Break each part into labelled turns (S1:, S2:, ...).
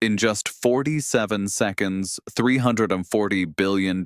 S1: In just 47 seconds, $340 billion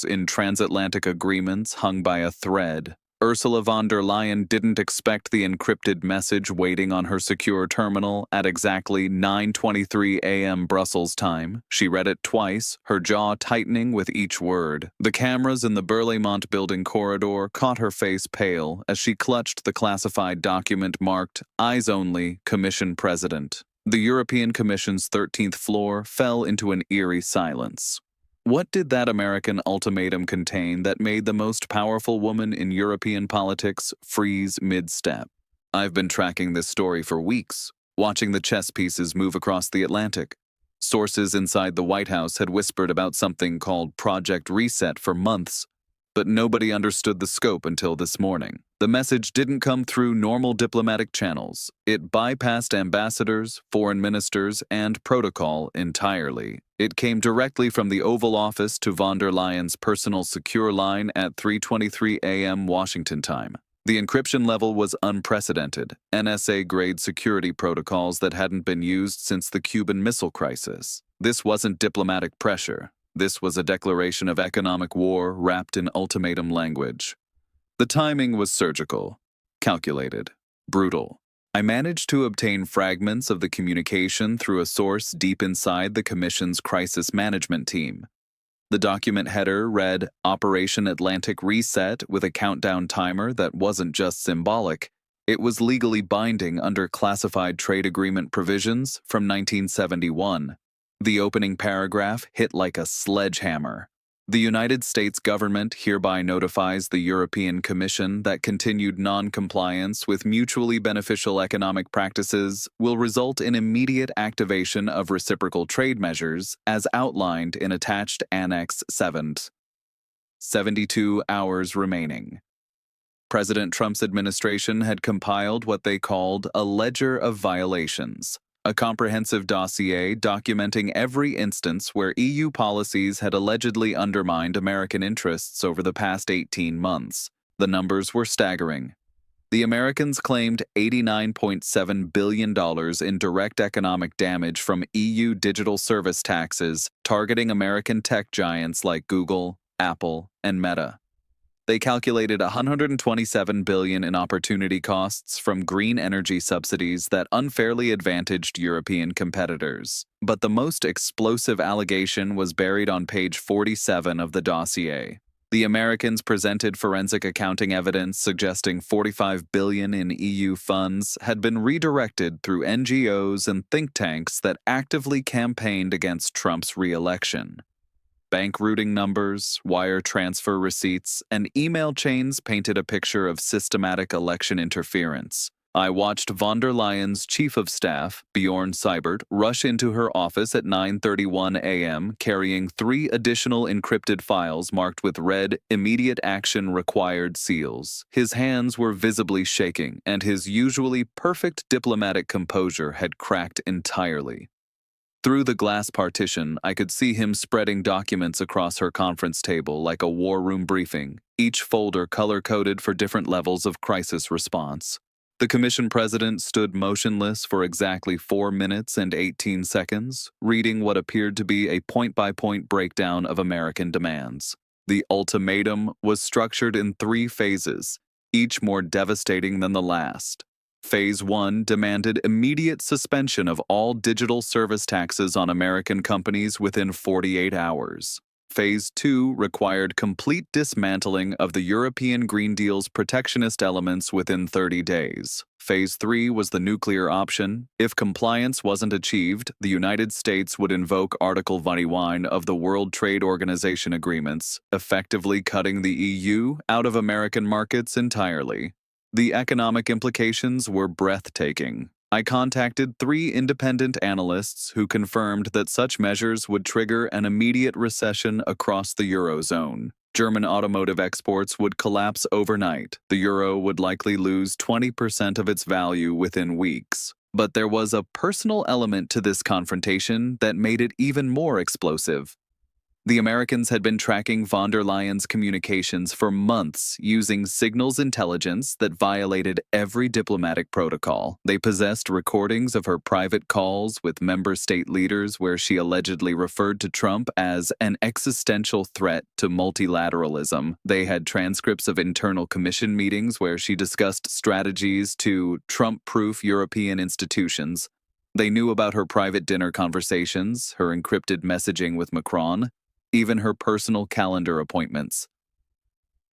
S1: in transatlantic agreements hung by a thread. Ursula von der Leyen didn't expect the encrypted message waiting on her secure terminal at exactly 9:23 a.m. Brussels time. She read it twice, her jaw tightening with each word. The cameras in the Berlaymont building corridor caught her face pale as she clutched the classified document marked "Eyes Only, Commission President." The European Commission's 13th floor fell into an eerie silence. What did that American ultimatum contain that made the most powerful woman in European politics freeze mid-step? I've been tracking this story for weeks, watching the chess pieces move across the Atlantic. Sources inside the White House had whispered about something called Project Reset for months, but nobody understood the scope until this morning. The message didn't come through normal diplomatic channels. It bypassed ambassadors, foreign ministers, and protocol entirely. It came directly from the Oval Office to von der Leyen's personal secure line at 3:23 a.m. Washington time. The encryption level was unprecedented, NSA-grade security protocols that hadn't been used since the Cuban Missile Crisis. This wasn't diplomatic pressure. This was a declaration of economic war wrapped in ultimatum language. The timing was surgical, calculated, brutal. I managed to obtain fragments of the communication through a source deep inside the Commission's crisis management team. The document header read Operation Atlantic Reset with a countdown timer that wasn't just symbolic. It was legally binding under classified trade agreement provisions from 1971. The opening paragraph hit like a sledgehammer. The United States government hereby notifies the European Commission that continued non-compliance with mutually beneficial economic practices will result in immediate activation of reciprocal trade measures as outlined in attached Annex 7. 72 hours remaining. President Trump's administration had compiled what they called a ledger of violations, a comprehensive dossier documenting every instance where EU policies had allegedly undermined American interests over the past 18 months. The numbers were staggering. The Americans claimed $89.7 billion in direct economic damage from EU digital service taxes targeting American tech giants like Google, Apple, and Meta. They calculated $127 billion in opportunity costs from green energy subsidies that unfairly advantaged European competitors. But the most explosive allegation was buried on page 47 of the dossier. The Americans presented forensic accounting evidence suggesting $45 billion in EU funds had been redirected through NGOs and think tanks that actively campaigned against Trump's re-election. Bank routing numbers, wire transfer receipts, and email chains painted a picture of systematic election interference. I watched von der Leyen's chief of staff, Bjorn Seibert, rush into her office at 9:31 a.m. carrying 3 additional encrypted files marked with red, immediate action required seals. His hands were visibly shaking, and his usually perfect diplomatic composure had cracked entirely. Through the glass partition, I could see him spreading documents across her conference table like a war room briefing, each folder color-coded for different levels of crisis response. The Commission President stood motionless for exactly 4 minutes and 18 seconds, reading what appeared to be a point-by-point breakdown of American demands. The ultimatum was structured in 3 phases, each more devastating than the last. Phase 1 demanded immediate suspension of all digital service taxes on American companies within 48 hours. Phase 2 required complete dismantling of the European Green Deal's protectionist elements within 30 days. Phase 3 was the nuclear option. If compliance wasn't achieved, the United States would invoke Article 21 of the World Trade Organization agreements, effectively cutting the EU out of American markets entirely. The economic implications were breathtaking. I contacted 3 independent analysts who confirmed that such measures would trigger an immediate recession across the Eurozone. German automotive exports would collapse overnight. The euro would likely lose 20% of its value within weeks. But there was a personal element to this confrontation that made it even more explosive. The Americans had been tracking von der Leyen's communications for months using signals intelligence that violated every diplomatic protocol. They possessed recordings of her private calls with member state leaders where she allegedly referred to Trump as an existential threat to multilateralism. They had transcripts of internal commission meetings where she discussed strategies to Trump-proof European institutions. They knew about her private dinner conversations, her encrypted messaging with Macron, even her personal calendar appointments.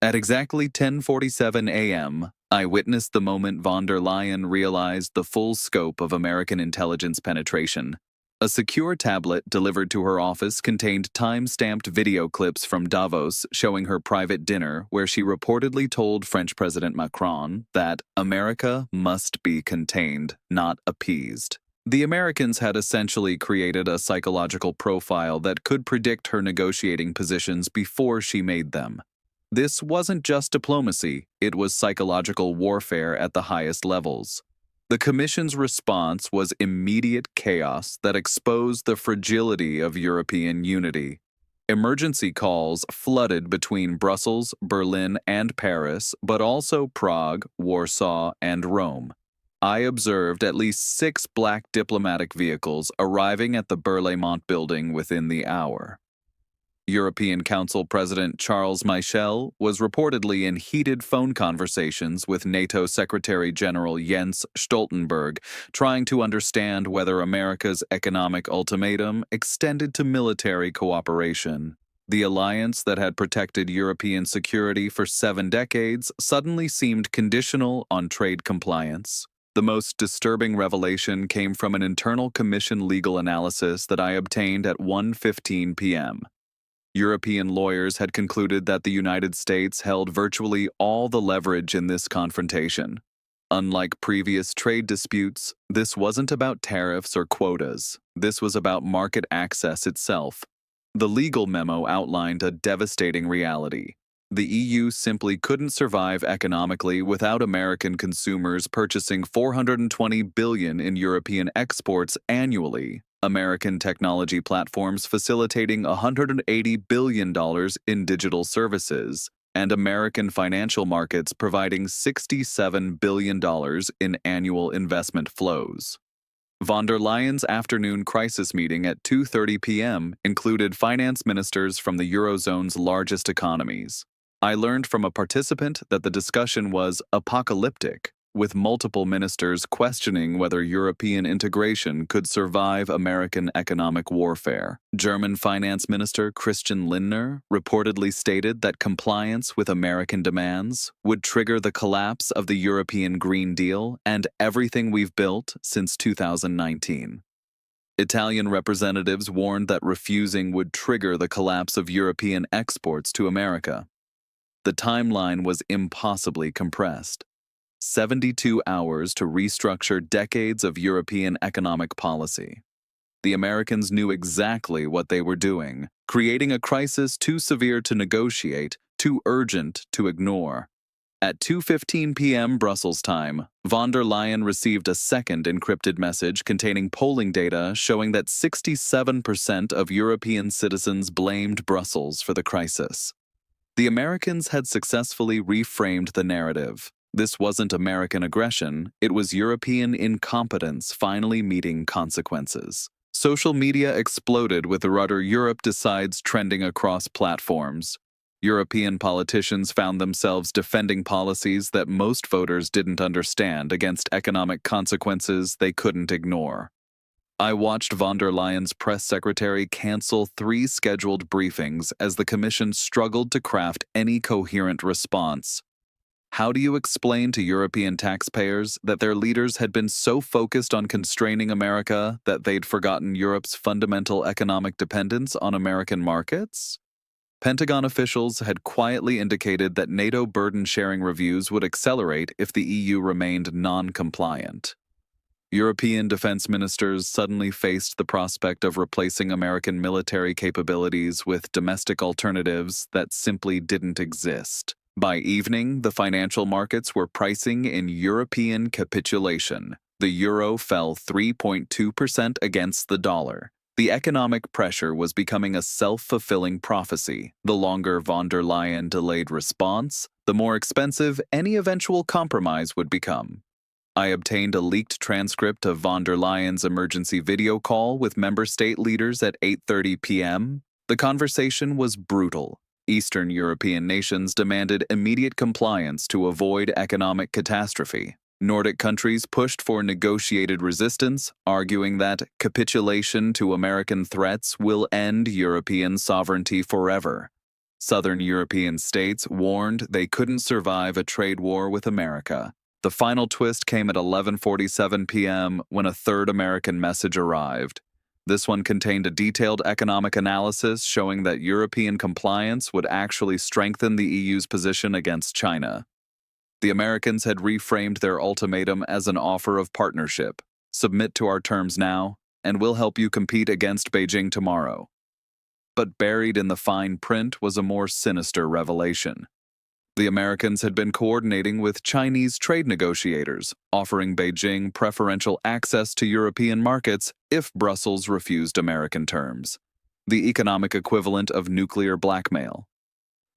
S1: At exactly 10:47 a.m., I witnessed the moment von der Leyen realized the full scope of American intelligence penetration. A secure tablet delivered to her office contained time-stamped video clips from Davos showing her private dinner where she reportedly told French President Macron that America must be contained, not appeased. The Americans had essentially created a psychological profile that could predict her negotiating positions before she made them. This wasn't just diplomacy, it was psychological warfare at the highest levels. The Commission's response was immediate chaos that exposed the fragility of European unity. Emergency calls flooded between Brussels, Berlin, and Paris, but also Prague, Warsaw, and Rome. I observed at least 6 black diplomatic vehicles arriving at the Berlaymont building within the hour. European Council President Charles Michel was reportedly in heated phone conversations with NATO Secretary General Jens Stoltenberg, trying to understand whether America's economic ultimatum extended to military cooperation. The alliance that had protected European security for 7 decades suddenly seemed conditional on trade compliance. The most disturbing revelation came from an internal Commission legal analysis that I obtained at 1:15 p.m. European lawyers had concluded that the United States held virtually all the leverage in this confrontation. Unlike previous trade disputes, this wasn't about tariffs or quotas. This was about market access itself. The legal memo outlined a devastating reality. The EU simply couldn't survive economically without American consumers purchasing $420 billion in European exports annually, American technology platforms facilitating $180 billion in digital services, and American financial markets providing $67 billion in annual investment flows. Von der Leyen's afternoon crisis meeting at 2:30 p.m. included finance ministers from the Eurozone's largest economies. I learned from a participant that the discussion was apocalyptic, with multiple ministers questioning whether European integration could survive American economic warfare. German Finance Minister Christian Lindner reportedly stated that compliance with American demands would trigger the collapse of the European Green Deal and everything we've built since 2019. Italian representatives warned that refusing would trigger the collapse of European exports to America. The timeline was impossibly compressed. 72 hours to restructure decades of European economic policy. The Americans knew exactly what they were doing, creating a crisis too severe to negotiate, too urgent to ignore. At 2:15 p.m. Brussels time, von der Leyen received a second encrypted message containing polling data showing that 67% of European citizens blamed Brussels for the crisis. The Americans had successfully reframed the narrative. This wasn't American aggression, it was European incompetence finally meeting consequences. Social media exploded with the rudder "Europe decides" trending across platforms. European politicians found themselves defending policies that most voters didn't understand against economic consequences they couldn't ignore. I watched von der Leyen's press secretary cancel 3 scheduled briefings as the Commission struggled to craft any coherent response. How do you explain to European taxpayers that their leaders had been so focused on constraining America that they'd forgotten Europe's fundamental economic dependence on American markets? Pentagon officials had quietly indicated that NATO burden-sharing reviews would accelerate if the EU remained non-compliant. European defense ministers suddenly faced the prospect of replacing American military capabilities with domestic alternatives that simply didn't exist. By evening, the financial markets were pricing in European capitulation. The euro fell 3.2% against the dollar. The economic pressure was becoming a self-fulfilling prophecy. The longer von der Leyen delayed response, the more expensive any eventual compromise would become. I obtained a leaked transcript of von der Leyen's emergency video call with member state leaders at 8:30 p.m. The conversation was brutal. Eastern European nations demanded immediate compliance to avoid economic catastrophe. Nordic countries pushed for negotiated resistance, arguing that capitulation to American threats will end European sovereignty forever. Southern European states warned they couldn't survive a trade war with America. The final twist came at 11:47 p.m. when a third American message arrived. This one contained a detailed economic analysis showing that European compliance would actually strengthen the EU's position against China. The Americans had reframed their ultimatum as an offer of partnership. Submit to our terms now, and we'll help you compete against Beijing tomorrow. But buried in the fine print was a more sinister revelation. The Americans had been coordinating with Chinese trade negotiators, offering Beijing preferential access to European markets if Brussels refused American terms, the economic equivalent of nuclear blackmail.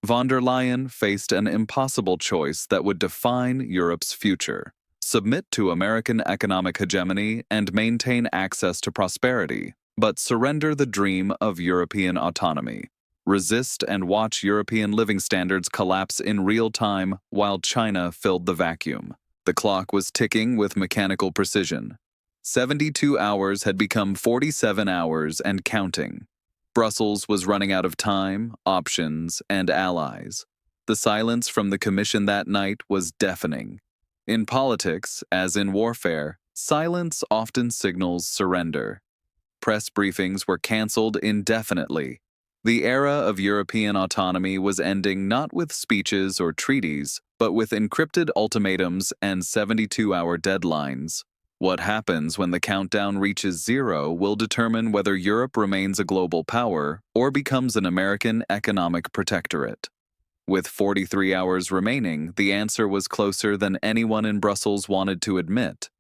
S1: Von der Leyen faced an impossible choice that would define Europe's future: submit to American economic hegemony and maintain access to prosperity, but surrender the dream of European autonomy. Resist and watch European living standards collapse in real time while China filled the vacuum. The clock was ticking with mechanical precision. 72 hours had become 47 hours and counting. Brussels was running out of time, options, and allies. The silence from the Commission that night was deafening. In politics, as in warfare, silence often signals surrender. Press briefings were canceled indefinitely. The era of European autonomy was ending not with speeches or treaties, but with encrypted ultimatums and 72-hour deadlines. What happens when the countdown reaches zero will determine whether Europe remains a global power or becomes an American economic protectorate. With 43 hours remaining, the answer was closer than anyone in Brussels wanted to admit.